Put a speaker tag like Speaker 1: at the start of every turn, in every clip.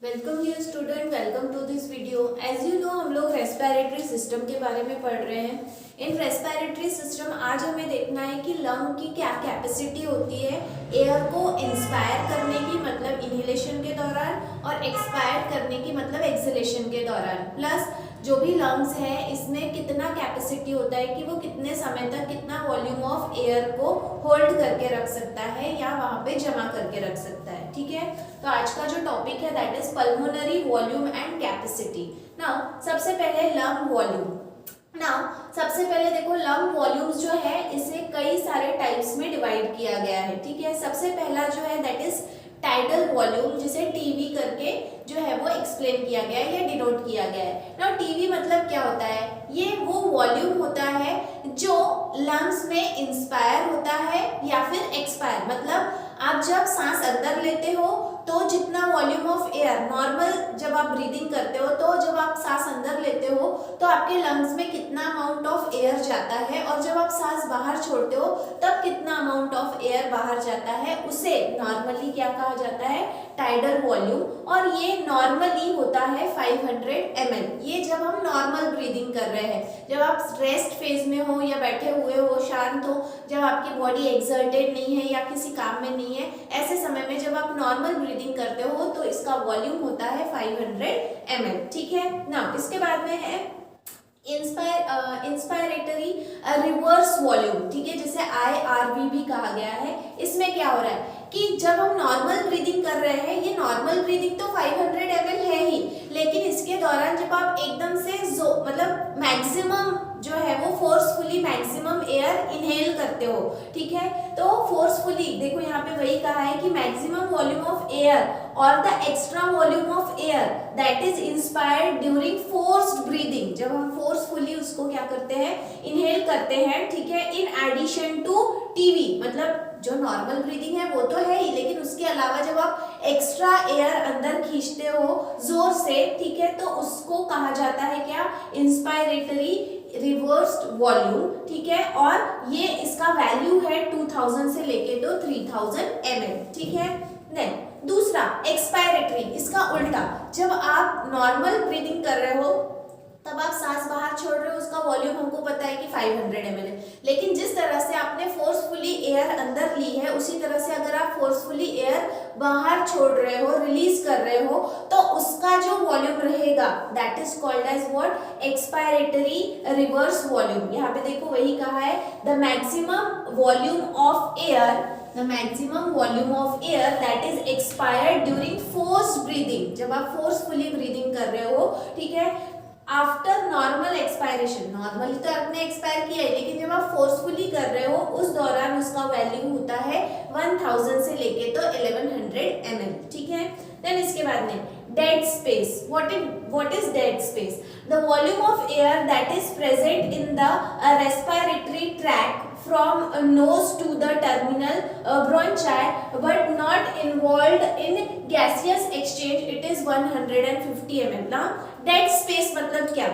Speaker 1: Welcome dear student, welcome to this video. As you know हम लोग respiratory system के बारे में पढ़ रहे हैं। इन रेस्पिरेटरी सिस्टम आज हमें देखना है कि लंग की क्या कैपेसिटी होती है एयर को इंस्पायर करने की, मतलब इनहेलेशन के दौरान, और एक्सपायर करने की, मतलब एक्सहेलेशन के दौरान। प्लस जो भी लंग्स है इसमें कितना कैपेसिटी होता है कि वो कितने समय तक कितना वॉल्यूम ऑफ एयर को होल्ड करके रख सकता है या वहाँ पे जमा करके रख सकता है। ठीक है, तो आज का जो टॉपिक है that is pulmonary volume and capacity. Now सबसे पहले लंग वॉल्यूम। नाउ सबसे पहले देखो, लंग वॉल्यूम्स जो है इसे कई सारे टाइप्स में डिवाइड किया गया है। ठीक है, सबसे पहला जो है दैट इज टाइडल वॉल्यूम, जिसे टीवी करके जो है वो एक्सप्लेन किया गया है या डिनोट किया गया है। नाउ टीवी मतलब क्या होता है? ये वो वॉल्यूम होता है जो लंग्स में इंस्पायर होता है या फिर एक्सपायर। मतलब आप जब सांस अंदर लेते हो तो जितना वॉल्यूम ऑफ एयर नॉर्मल, जब आप ब्रीदिंग करते हो तो जब आप सांस अंदर लेते हो तो आपके लंग्स में कितना अमाउंट ऑफ एयर जाता है, और जब आप सांस बाहर छोड़ते हो तब कितना अमाउंट ऑफ एयर बाहर जाता है, उसे नॉर्मली क्या कहा जाता है? Tidal volume. और ये नॉर्मली होता है 500 ml। ये जब हम नॉर्मल ब्रीदिंग कर रहे हैं, जब आप रेस्ट फेज में हो या बैठे हुए हो, शांत हो, जब आपकी बॉडी एक्सर्टेड नहीं है या किसी काम में नहीं है, ऐसे समय में जब आप नॉर्मल ब्रीदिंग करते हो तो इसका वॉल्यूम होता है 500 ml। ठीक है ना, इसके बाद में है इंस्पायरेटरी रिवर्स वॉल्यूम। ठीक है, जिसे IRV भी कहा गया है। इसमें क्या हो रहा है कि जब हम नॉर्मल ब्रीदिंग कर रहे हैं, ये नॉर्मल ब्रीदिंग तो 500 ml है ही, लेकिन इसके दौरान जब आप एकदम से मतलब मैक्सिमम जो है वो फोर्सफुली मैक्सिमम एयर इनहेल करते हो, ठीक है, तो फोर्सफुली देखो यहाँ पे वही कहा है कि मैक्सिमम वॉल्यूम ऑफ एयर और the extra volume of air that is inspired during forced breathing. जब हम फोर्सफुली उसको क्या करते हैं? इनहेल करते हैं। ठीक है, इन एडिशन टू टीवी, मतलब जो नॉर्मल ब्रीदिंग है वो तो है ही, लेकिन उसके अलावा जब आप एक्स्ट्रा एयर अंदर खींचते हो जोर से, ठीक है, तो उसको कहा जाता है क्या? Inspiratory reversed volume. ठीक है, और ये इसका वैल्यू है 2000 से लेके तो 3000 ml। ठीक है, नहीं, दूसरा एक्सपायरेटरी, इसका उल्टा। जब आप नॉर्मल ब्रीदिंग कर रहे हो तब आप सांस बाहर छोड़ रहे हो, उसका वॉल्यूम हमको पता है कि 500 ml है, लेकिन जिस तरह से आपने फोर्सफुली एयर अंदर ली है उसी तरह से अगर आप फोर्सफुली एयर बाहर छोड़ रहे हो, रिलीज कर रहे हो, तो उसका जो वॉल्यूम रहेगा that is called as what? Expiratory reserve volume. यहाँ पे देखो वही कहा है, the maximum volume of air, the maximum volume of air that is expired during forced breathing। जब आप forcefully breathing कर रहे हो, ठीक है, आफ्टर नॉर्मल एक्सपायरेशन, नॉर्मली तो आपने एक्सपायर किया है, लेकिन जब आप फोर्सफुली कर रहे हो उस दौरान उसका वैल्यू होता है 1000 से लेके तो 1100 ml। ठीक है, देन इसके बाद में dead space. what is dead space? The volume of air that is present in the respiratory tract from nose to the terminal bronchi but not involved in gaseous exchange, it is 150 ml। ना dead space मतलब क्या?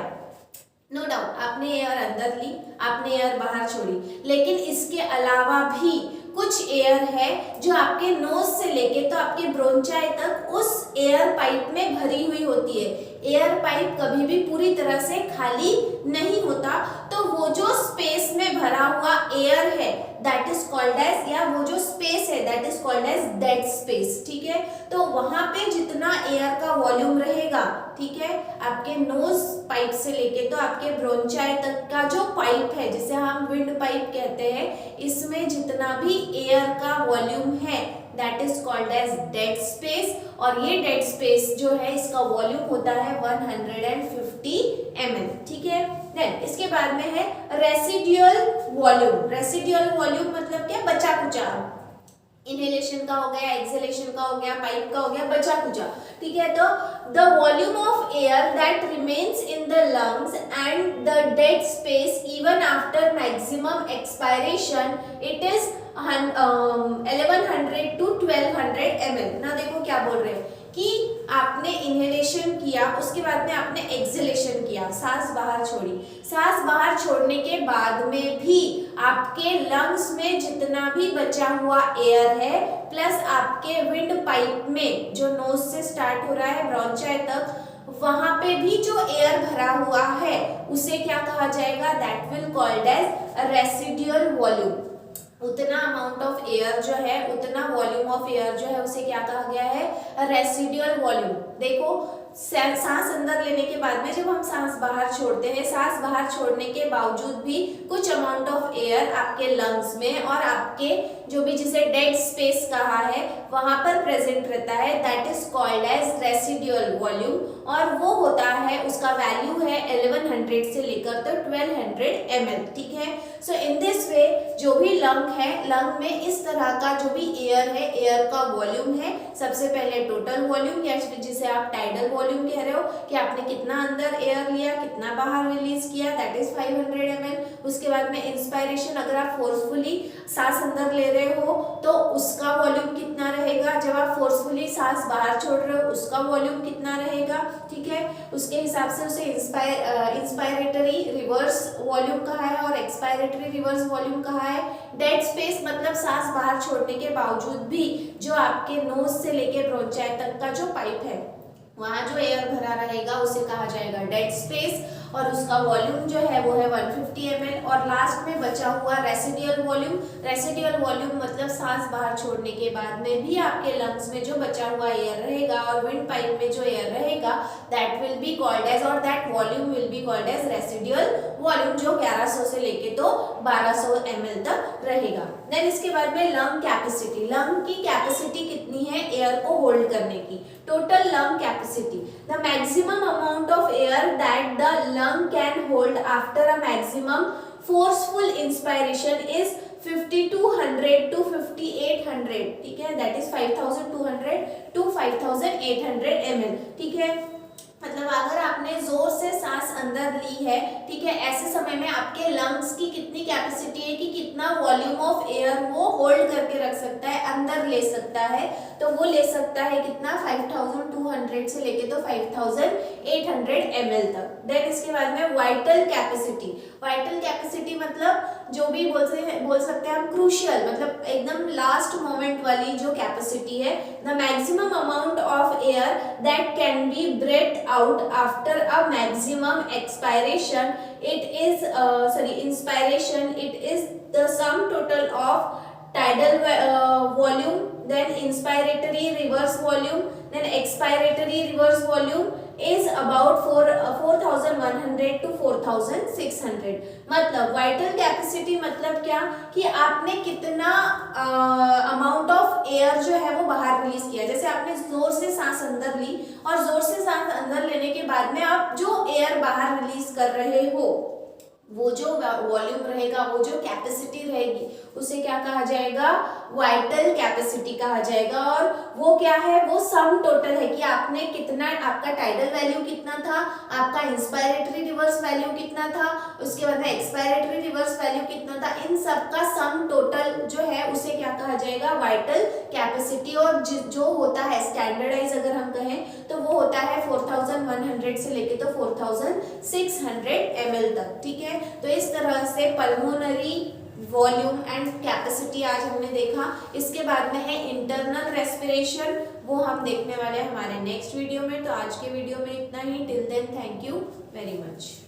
Speaker 1: No doubt आपने air अंदर ली, आपने air बाहर छोड़ी, लेकिन इसके अलावा भी कुछ एयर है जो आपके नोज से लेके तो आपके ब्रोंचाई तक उस एयर पाइप में भरी हुई होती है। एयर पाइप कभी भी पूरी तरह से खाली नहीं होता, तो वो जो स्पेस में भरा हुआ एयर है दैट इज कॉल्ड एज, या वो जो स्पेस है that is called as dead space. ठीक है, तो वहां पे जितना एयर का वॉल्यूम रहेगा, ठीक है, आपके नोज पाइप से लेके तो आपके ब्रोंचाई तक का जो पाइप है जिसे हम विंड पाइप कहते हैं, इसमें जितना भी एयर का वॉल्यूम है that is called as dead space. और ये डेड स्पेस जो है इसका वॉल्यूम होता है 150 ml। ठीक है, देन इसके बाद में है रेसिडुअल वॉल्यूम। रेसिडुअल वॉल्यूम मतलब क्या? बचा कुचा, इनहेलेशन का हो गया, एक्सहेलेशन का हो गया, पाइप का हो गया, बचा कुचा। ठीक है, तो the volume of air that remains in the lungs and the dead space even after maximum expiration, it is 1100 to 1200 ml। ना देखो क्या बोल रहे हैं कि आपने इनहेलेशन किया, उसके बाद में आपने एक्सहेलेशन किया, सांस बाहर छोड़ी, सांस बाहर छोड़ने के बाद में भी आपके लंग्स में जितना भी बचा हुआ एयर है प्लस आपके विंड पाइप में जो नोज से स्टार्ट हो रहा है ब्रोंचाई तक, वहां पे भी जो एयर भरा हुआ है उसे क्या कहा जाएगा, that will called as residual volume. उतना अमाउंट ऑफ एयर जो है, उतना वॉल्यूम ऑफ एयर जो है उसे क्या कहा गया है, रेसिडुअल वॉल्यूम। देखो सांस अंदर लेने के बाद में जब हम सांस बाहर छोड़ते हैं, सांस बाहर छोड़ने के बावजूद भी कुछ अमाउंट ऑफ एयर आपके लंग्स में और आपके जो भी जिसे डेड स्पेस कहा है वहां पर प्रेजेंट रहता है, that is called as residual volume. और वो होता है, उसका वैल्यू है 1100 से लेकर तो 1200 ml, ठीक है। सो इन दिस वे जो भी लंग है, लंग में इस तरह का जो भी एयर है, एयर का वॉल्यूम है, सबसे पहले टोटल वॉल्यूम या जिसे आप टाइडल वॉल्यूम कह रहे हो कि आपने कितना अंदर एयर लिया, कितना बाहर रिलीज किया, दैट इज 500 ml। उसके बाद में इंस्पायरेशन, अगर आप फोर्सफुली सांस अंदर ले रहे हो तो उसका वॉल्यूम कितना रहेगा, जब आप फोर्सफुली सांस बाहर छोड़ रहे हो उसका वॉल्यूम कितना रहेगा, ठीक है। उसके हिसाब से उसे इंस्पायरेटरी रिवर्स वॉल्यूम कहा है और एक्सपायरेटरी रिवर्स वॉल्यूम कहा है। डेड स्पेस मतलब सांस बाहर छोड़ने के बावजूद भी जो आपके नोज से लेके ब्रोंचाई तक का जो पाइप है वहां जो एयर भरा रहेगा उसे कहा जाएगा डेड स्पेस और उसका वॉल्यूम जो है वो है 150 ml। और लास्ट में बचा हुआ रेसिडुअल वॉल्यूम, रेसिडुअल वॉल्यूम मतलब सांस बाहर छोड़ने के बाद में भी आपके लंग्स में जो बचा हुआ एयर रहेगा और विंड पाइप में जो एयर रहेगा, that will be called as, और that volume will be called as residual volume, जो 1100 से लेके तो 1200 ml तक रहेगा। देन इसके बाद में लंग कैपेसिटी, लंग की कैपेसिटी कितनी है एयर को होल्ड करने की, total lung capacity, the maximum amount of air that the lung can hold after a maximum forceful inspiration is 5200 to 5800, ठीक है, that is 5200 to 5800 ml, ठीक है। मतलब अगर आपने जोर से सांस अंदर ली है, ठीक है, ऐसे समय में आपके लंग्स की कितनी कैपेसिटी है कि कितना वॉल्यूम ऑफ एयर वो होल्ड करके रख सकता है, अंदर ले सकता है, तो वो ले सकता है कितना 5200 से लेके तो 5800 ml तक। देन इसके बाद में वाइटल कैपेसिटी, वाइटल कैपेसिटी मतलब जो भी बोल सकते हैं हम क्रूशियल, मतलब एकदम लास्ट मोमेंट वाली जो कैपेसिटी है, the maximum amount of air that can be breathe out after a maximum expiration, it is inspiration, it is the sum total of tidal volume, then inspiratory reverse volume, then expiratory reverse volume is about 4100 to 4600। मतलब vital capacity मतलब क्या कि आपने कितना amount of air जो है वो बाहर रिलीज किया। जैसे आपने जोर से सांस अंदर ली और जोर से सांस अंदर लेने के बाद में आप जो एयर बाहर रिलीज कर रहे हो, वो जो वॉल्यूम रहेगा, वो जो कैपेसिटी रहेगी, उसे क्या कहा जाएगा, वाइटल कैपेसिटी कहा जाएगा। और वो क्या है, वो सम टोटल है कि आपने कितना, आपका टाइडल वैल्यू कितना था, आपका इंस्पायरेटरी रिवर्स वैल्यू कितना था, उसके बाद में एक्सपायरेटरी रिवर्स वैल्यू कितना था, इन सब का सम टोटल जो है उसे क्या कहा जाएगा, वाइटल कैपेसिटी। और जो होता है स्टैंडर्डाइज अगर हम कहें तो वो होता है 4100 से लेके तो 4600 ml तक, ठीक है। तो इस तरह से पल्मोनरी वॉल्यूम एंड कैपेसिटी आज हमने देखा। इसके बाद में है इंटरनल रेस्पिरेशन, वो हम देखने वाले हैं हमारे नेक्स्ट वीडियो में। तो आज के वीडियो में इतना ही। Till then thank you very much.